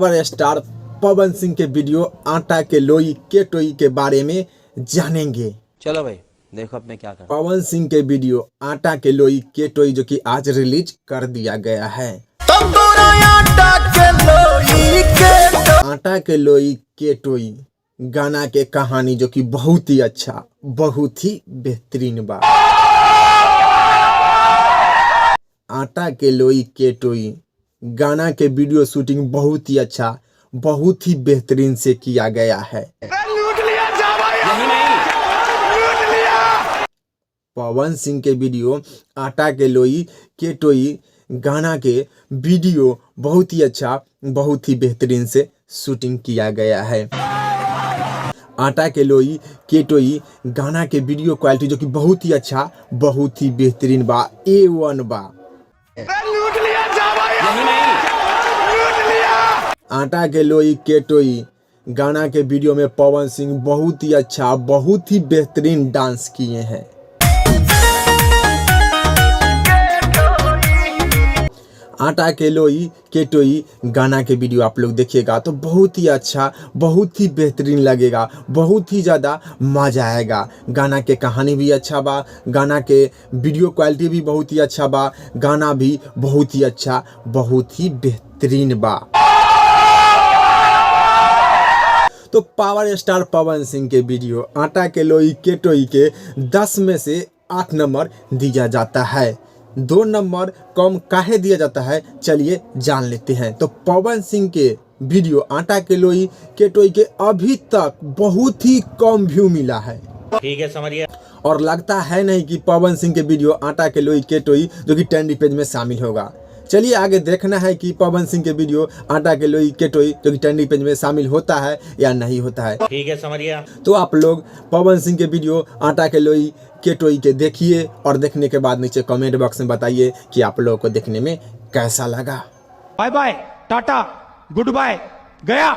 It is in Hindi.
पावर स्टार पवन सिंह के वीडियो आटा के लोई के टोई के बारे में जानेंगे। चलो भाई देखो अब मैं क्या कर। पवन सिंह के वीडियो आटा के लोई के टोई जो कि आज रिलीज कर दिया गया है। आटा के लोई के टोई गाना के कहानी जो कि बहुत ही अच्छा, बहुत ही बेहतरीन बा। आटा के लोई के टोई गाना के वीडियो शूटिंग बहुत ही अच्छा, बहुत ही बेहतरीन से किया गया है। पवन सिंह के वीडियो आटा के लोई के टोई गाना के वीडियो बहुत ही अच्छा, बहुत ही बेहतरीन से शूटिंग किया गया है। आटा के लोई के टोई गाना के वीडियो क्वालिटी जो कि बहुत ही अच्छा, बहुत ही बेहतरीन बा, A1 बा। आटा के लोई के टोई गाना के वीडियो में पवन सिंह बहुत ही अच्छा, बहुत ही बेहतरीन डांस किए हैं। आटा के लोई के टोई गाना के वीडियो आप लोग देखिएगा तो बहुत ही अच्छा, बहुत ही बेहतरीन लगेगा, बहुत ही ज़्यादा मजा आएगा। गाना के कहानी भी अच्छा बा, गाना के वीडियो क्वालिटी भी बहुत ही अच्छा बा, गाना भी बहुत ही अच्छा, बहुत ही बेहतरीन बा। तो पावर स्टार पवन सिंह के वीडियो आटा के लोई के टोई के 10 में से 8 नंबर दिया जाता है। 2 नंबर कम काहे दिया जाता है, चलिए जान लेते हैं। तो पवन सिंह के वीडियो आटा के लोई के टोई के अभी तक बहुत ही कम व्यू मिला है। ठीक है समझिए। और लगता है नहीं कि पवन सिंह के वीडियो आटा के लोई के टोई जो कि ट्रेंडी पेज में शामिल होगा। चलिए आगे देखना है कि पवन सिंह के वीडियो आटा के लोई के टोई जो कि ट्रेंडिंग पेज में शामिल होता है या नहीं होता है। ठीक है समझिए। तो आप लोग पवन सिंह के वीडियो आटा के लोई के टोई के देखिए और देखने के बाद नीचे कमेंट बॉक्स में बताइए कि आप लोगों को देखने में कैसा लगा। Bye bye, tata, good bye, गया।